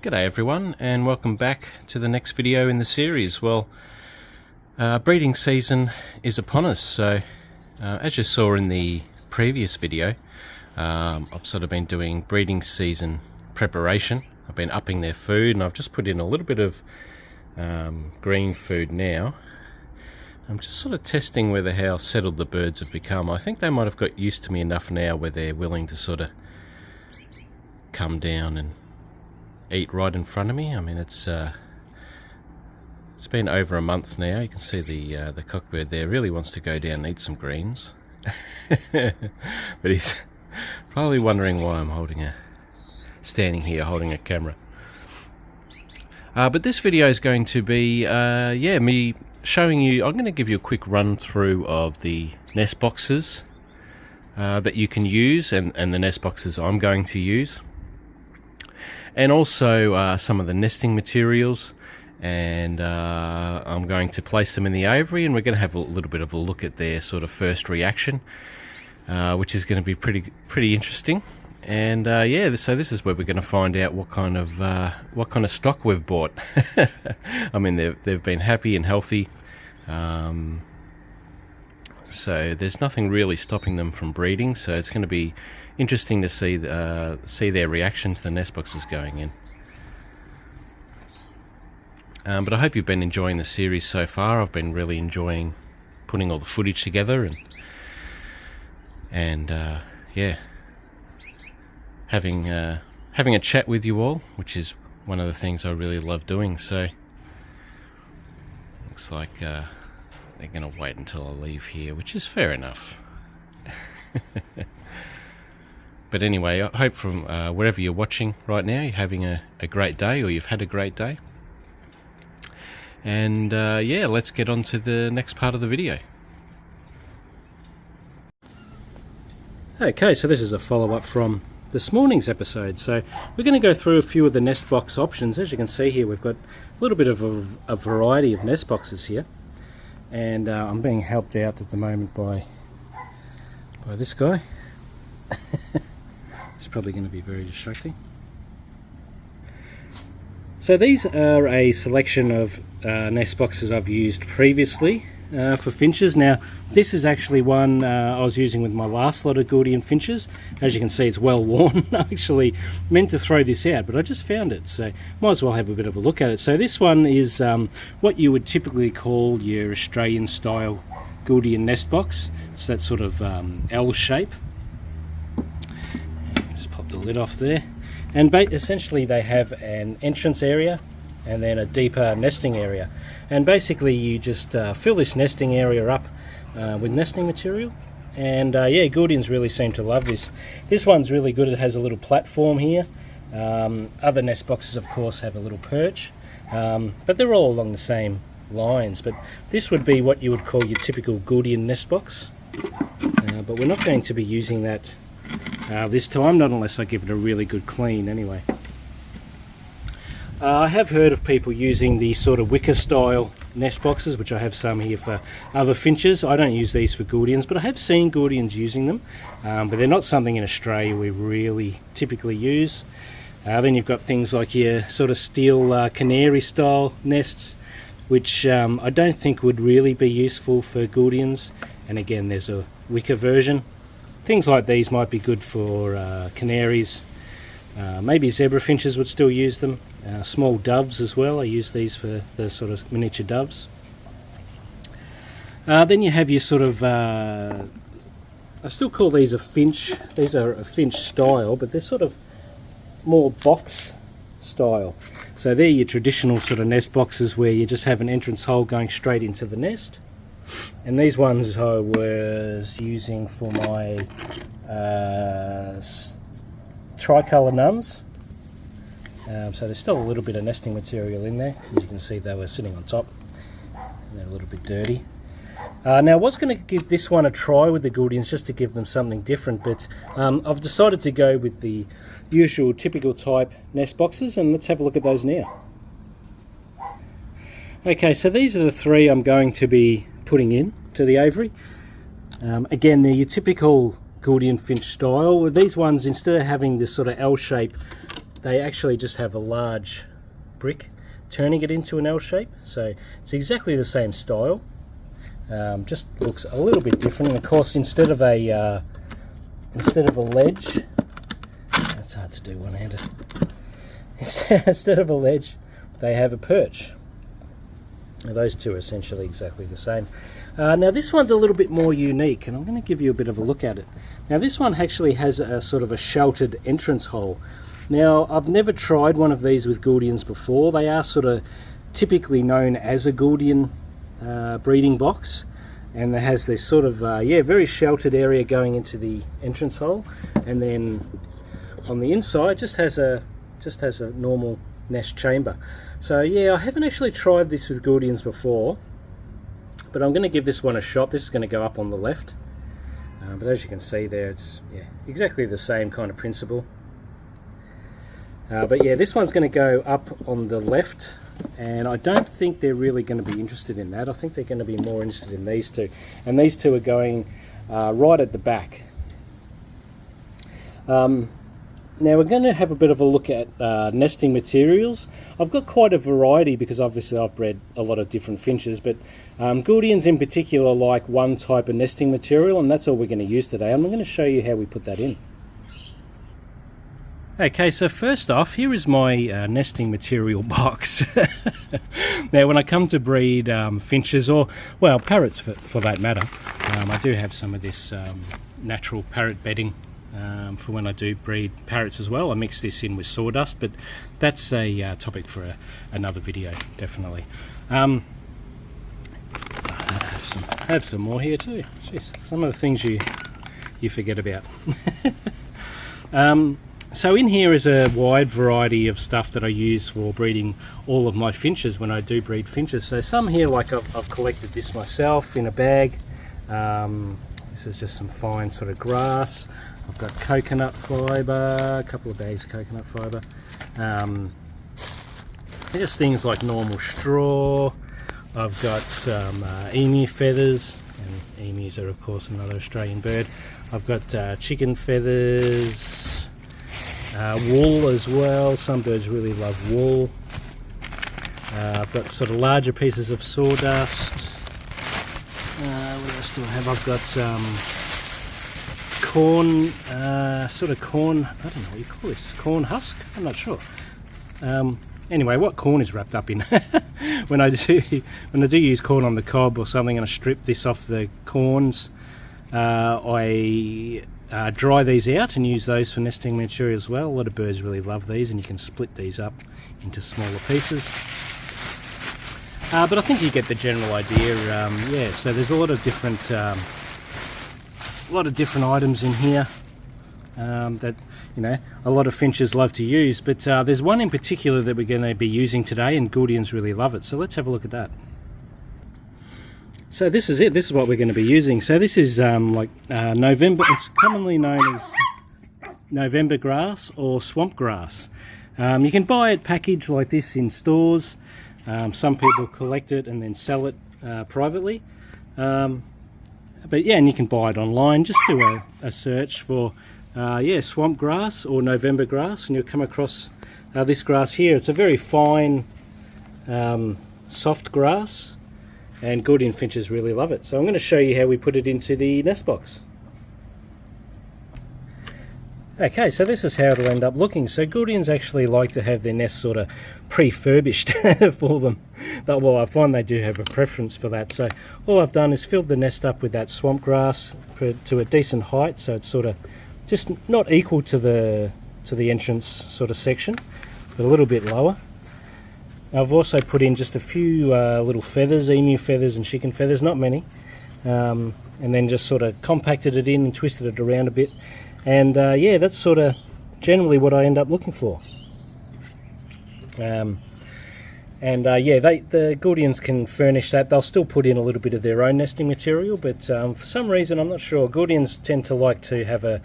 G'day everyone, and welcome back to the next video in the series. Well, breeding season is upon us, so as you saw in the previous video, I've sort of been doing breeding season preparation. I've been upping their food, and I've just put in a little bit of green food now. I'm just sort of testing whether how settled the birds have become. I think they might have got used to me enough now where they're willing to sort of come down and eat right in front of me. I mean, it's been over a month now. You can see the cockbird there really wants to go down and eat some greens. But he's probably wondering why I'm standing here holding a camera. But this video is going to be me showing you. I'm going to give you a quick run through of the nest boxes that you can use, and the nest boxes I'm going to use, and also some of the nesting materials, and I'm going to place them in the aviary, and we're going to have a little bit of a look at their sort of first reaction, which is going to be pretty interesting. And so this is where we're going to find out what kind of stock we've bought. I mean, they've been happy and healthy, so there's nothing really stopping them from breeding. So it's going to be interesting to see their reaction to the nest boxes going in. But I hope you've been enjoying the series so far. I've been really enjoying putting all the footage together and having a chat with you all, which is one of the things I really love doing. So looks like they're going to wait until I leave here, which is fair enough. But anyway, I hope from wherever you're watching right now, you're having a great day, or you've had a great day. And let's get on to the next part of the video. Okay, so this is a follow-up from this morning's episode. So we're going to go through a few of the nest box options. As you can see here, we've got a little bit of a variety of nest boxes here. And I'm being helped out at the moment by this guy. It's probably going to be very distracting. So these are a selection of nest boxes I've used previously for finches. Now this is actually one I was using with my last lot of Gouldian finches. As you can see, it's well worn. I actually meant to throw this out, but I just found it, so might as well have a bit of a look at it. So this one is what you would typically call your Australian style Gouldian nest box. It's that sort of L shape. Just pop the lid off there, and essentially they have an entrance area and then a deeper nesting area, and basically you just fill this nesting area up with nesting material. And Gouldians really seem to love this. This one's really good. It has a little platform here. Other nest boxes of course have a little perch, but they're all along the same lines. But this would be what you would call your typical Gouldian nest box, but we're not going to be using that this time, not unless I give it a really good clean anyway. I have heard of people using the sort of wicker style nest boxes, which I have some here for other finches. I don't use these for Gouldians, but I have seen Gouldians using them, but they're not something in Australia we really typically use. Then you've got things like your sort of steel canary style nests, which I don't think would really be useful for Gouldians. And again, there's a wicker version. Things like these might be good for canaries. Maybe zebra finches would still use them. Small doves as well. I use these for the sort of miniature doves. Then you have your sort of, I still call these a finch. These are a finch style, but they're sort of more box style. So they're your traditional sort of nest boxes where you just have an entrance hole going straight into the nest. And these ones I was using for my tricolour nuns. So there's still a little bit of nesting material in there. As you can see, they were sitting on top and they're a little bit dirty. Now I was going to give this one a try with the Gouldians just to give them something different, but I've decided to go with the usual typical type nest boxes, and let's have a look at those now. Okay, so these are the three I'm going to be putting in to the aviary. Again, they're your typical Gouldian finch style. With these ones, instead of having this sort of L shape they actually just have a large brick turning it into an L shape, so it's exactly the same style, just looks a little bit different. And of course, instead of a ledge, that's hard to do one-handed, instead of a ledge they have a perch. Now, those two are essentially exactly the same. Now this one's a little bit more unique, and I'm going to give you a bit of a look at it. Now this one actually has a sort of a sheltered entrance hole. Now, I've never tried one of these with Gouldians before. They are sort of typically known as a Gouldian breeding box, and it has this sort of very sheltered area going into the entrance hole, and then on the inside just has a normal nest chamber. So yeah, I haven't actually tried this with Gouldians before, but I'm going to give this one a shot. This is going to go up on the left, but as you can see there, it's exactly the same kind of principle. But yeah, this one's going to go up on the left, and I don't think they're really going to be interested in that. I think they're going to be more interested in these two, and these two are going right at the back. Now we're going to have a bit of a look at nesting materials. I've got quite a variety because obviously I've bred a lot of different finches, but Gouldians in particular like one type of nesting material, and that's all we're going to use today. I'm going to show you how we put that in. Okay, so first off, here is my nesting material box. Now, when I come to breed finches, or, well, parrots for that matter, I do have some of this natural parrot bedding for when I do breed parrots as well. I mix this in with sawdust, but that's a topic for another video, definitely. I have some more here too. Jeez, some of the things you forget about. So in here is a wide variety of stuff that I use for breeding all of my finches when I do breed finches. So some here, like I've collected this myself in a bag. This is just some fine sort of grass. I've got coconut fibre, a couple of bags of coconut fibre. Just things like normal straw. I've got some emu feathers, and emus are of course another Australian bird. I've got chicken feathers. Wool as well, some birds really love wool. I've got sort of larger pieces of sawdust. What else do I have? I've got corn, sort of corn, I don't know what you call this, corn husk? I'm not sure. Anyway, what corn is wrapped up in. when I do use corn on the cob or something and I strip this off the corns, I dry these out and use those for nesting material as well. A lot of birds really love these, and you can split these up into smaller pieces. But I think you get the general idea. Yeah, so there's a lot of different items in here that a lot of finches love to use. But there's one in particular that we're going to be using today, and Gouldians really love it. So let's have a look at that. So this is it. This is what we're going to be using. So this is November. It's commonly known as November grass or swamp grass. You can buy it packaged like this in stores. Some people collect it and then sell it privately. But yeah, and you can buy it online. Just do a search for swamp grass or November grass, and you'll come across this grass here. It's a very fine, soft grass. And Gouldian finches really love it. So I'm going to show you how we put it into the nest box. Okay, so this is how it'll end up looking. So Gouldians actually like to have their nests sort of pre-furbished for them. Well, I find they do have a preference for that. So all I've done is filled the nest up with that swamp grass to a decent height, so it's sort of just not equal to the entrance sort of section, but a little bit lower. I've also put in just a few little feathers, emu feathers and chicken feathers, not many, and then just sort of compacted it in and twisted it around a bit, and yeah, that's sort of generally what I end up looking for. Yeah, the Gouldians can furnish that. They'll still put in a little bit of their own nesting material, but for some reason, I'm not sure, Gouldians tend to like to have a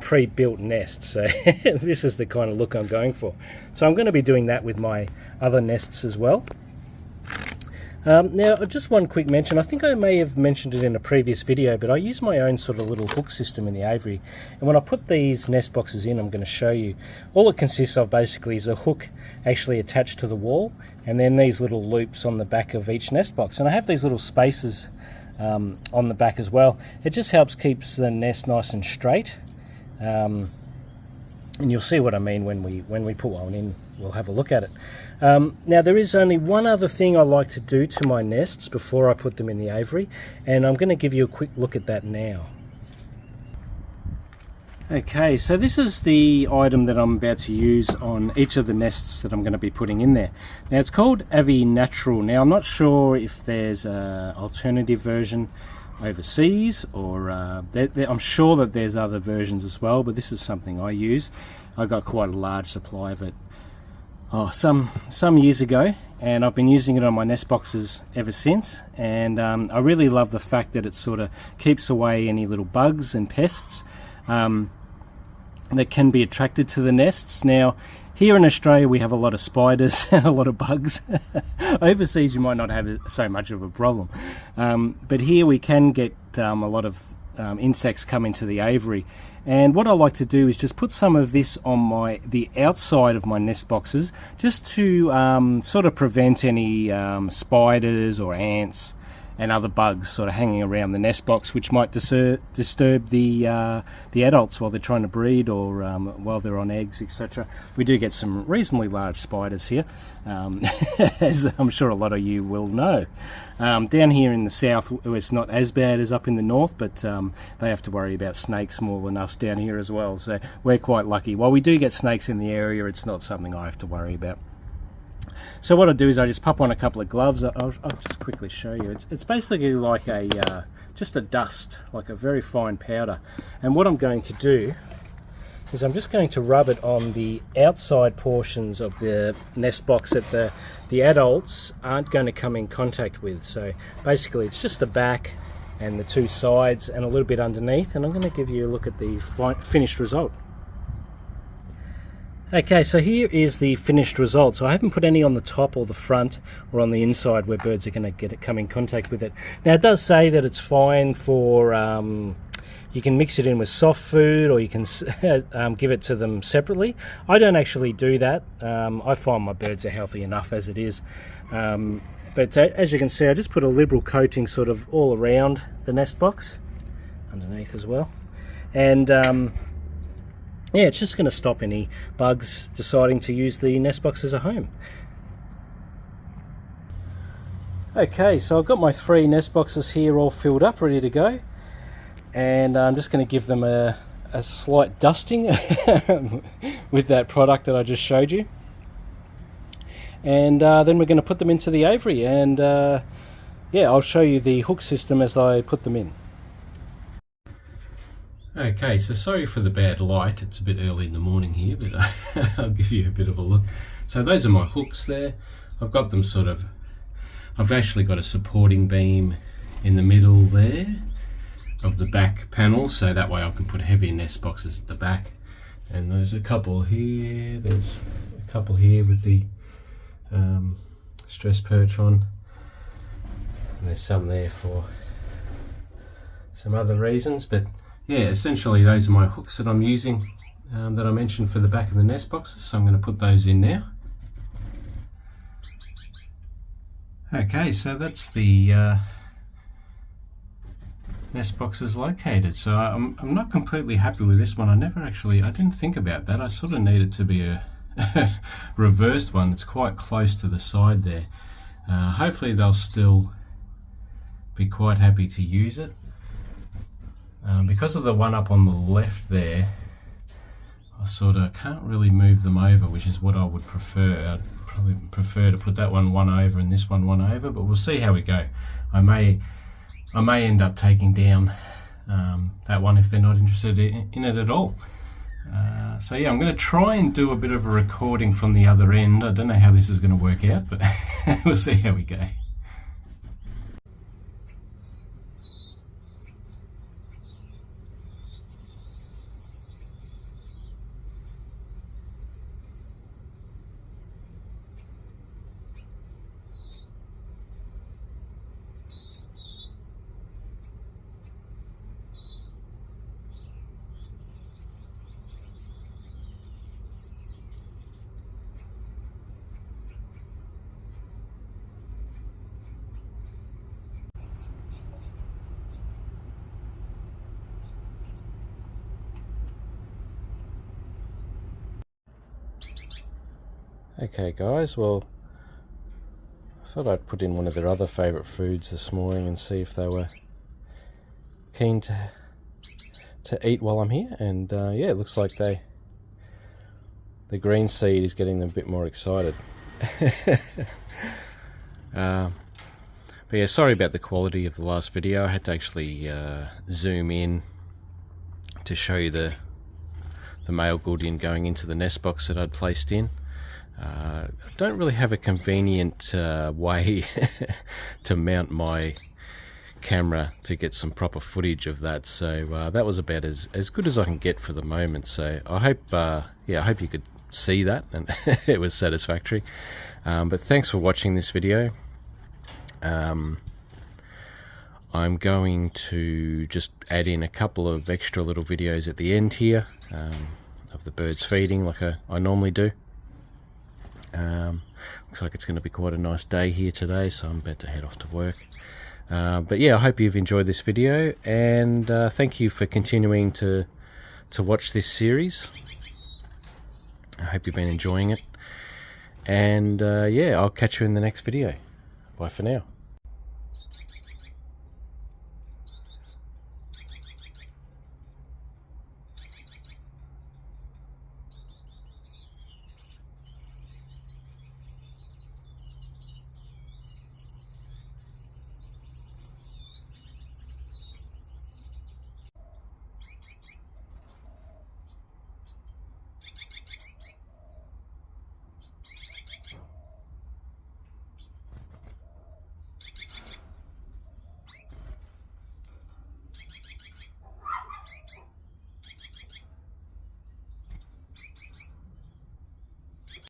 pre-built nest, so this is the kind of look I'm going for. So I'm going to be doing that with my other nests as well. Now, just one quick mention. I think I may have mentioned it in a previous video, but I use my own sort of little hook system in the aviary. And when I put these nest boxes in, I'm going to show you. All it consists of basically is a hook actually attached to the wall, and then these little loops on the back of each nest box. And I have these little spaces on the back as well. It just helps keeps the nest nice and straight. And you'll see what I mean when we put one in. We'll have a look at it. Now, there is only one other thing I like to do to my nests before I put them in the aviary, and I'm going to give you a quick look at that now. Okay, so this is the item that I'm about to use on each of the nests that I'm going to be putting in there. Now, it's called Avi Natural. Now, I'm not sure if there's an alternative version overseas, or I'm sure that there's other versions as well, but this is something I use. I got quite a large supply of it some years ago, and I've been using it on my nest boxes ever since. And I really love the fact that it sort of keeps away any little bugs and pests that can be attracted to the nests. Now, here in Australia we have a lot of spiders and a lot of bugs. Overseas you might not have so much of a problem, but here we can get a lot of insects come into the aviary. And what I like to do is just put some of this on the outside of my nest boxes, just to sort of prevent any spiders or ants and other bugs sort of hanging around the nest box, which might disturb the adults while they're trying to breed, or while they're on eggs, etc. We do get some reasonably large spiders here, as I'm sure a lot of you will know. Down here in the south it's not as bad as up in the north, but they have to worry about snakes more than us down here as well, so we're quite lucky. While we do get snakes in the area, it's not something I have to worry about. So what I do is I just pop on a couple of gloves. I'll just quickly show you. It's basically like just a dust, like a very fine powder. And what I'm going to do is I'm just going to rub it on the outside portions of the nest box that the adults aren't going to come in contact with. So basically it's just the back and the two sides and a little bit underneath. And I'm going to give you a look at the finished result. Okay, so here is the finished result. So I haven't put any on the top or the front or on the inside where birds are going to come in contact with it. Now, it does say that it's fine for, you can mix it in with soft food, or you can give it to them separately. I don't actually do that. I find my birds are healthy enough as it is. But as you can see, I just put a liberal coating sort of all around the nest box, underneath as well. And yeah, it's just going to stop any bugs deciding to use the nest box as a home. Okay, so I've got my 3 nest boxes here all filled up, ready to go. And I'm just going to give them a slight dusting with that product that I just showed you. And then we're going to put them into the aviary. And yeah, I'll show you the hook system as I put them in. Okay, so sorry for the bad light, it's a bit early in the morning here, but I'll give you a bit of a look. So those are my hooks there. I've got them sort of, I've actually got a supporting beam in the middle there of the back panel, so that way I can put heavier nest boxes at the back. And there's a couple here, there's a couple here with the stress perch on. And there's some there for some other reasons, but yeah, essentially those are my hooks that I'm using, that I mentioned for the back of the nest boxes, so I'm going to put those in now. Okay, so that's the nest boxes located. So I'm not completely happy with this one. I didn't think about that. I sort of need it to be a reversed one. It's quite close to the side there. Hopefully they'll still be quite happy to use it. Because of the one up on the left there, I sort of can't really move them over, which is what I would prefer. I'd probably prefer to put that one over and this one over, but we'll see how we go. I may end up taking down that one if they're not interested in it at all. So yeah, I'm going to try and do a bit of a recording from the other end. I don't know how this is going to work out, but we'll see how we go. Okay guys, well, I thought I'd put in one of their other favourite foods this morning and see if they were keen to eat while I'm here, and yeah, it looks like the green seed is getting them a bit more excited. But yeah, sorry about the quality of the last video. I had to actually zoom in to show you the male Gouldian going into the nest box that I'd placed in. I don't really have a convenient way to mount my camera to get some proper footage of that, so that was about as good as I can get for the moment. So I hope yeah, I hope you could see that and it was satisfactory. But thanks for watching this video. I'm going to just add in a couple of extra little videos at the end here of the birds feeding like I normally do. Looks like it's going to be quite a nice day here today, so I'm about to head off to work. But yeah, I hope you've enjoyed this video, and thank you for continuing to watch this series. I hope you've been enjoying it, and yeah, I'll catch you in the next video. Bye for now.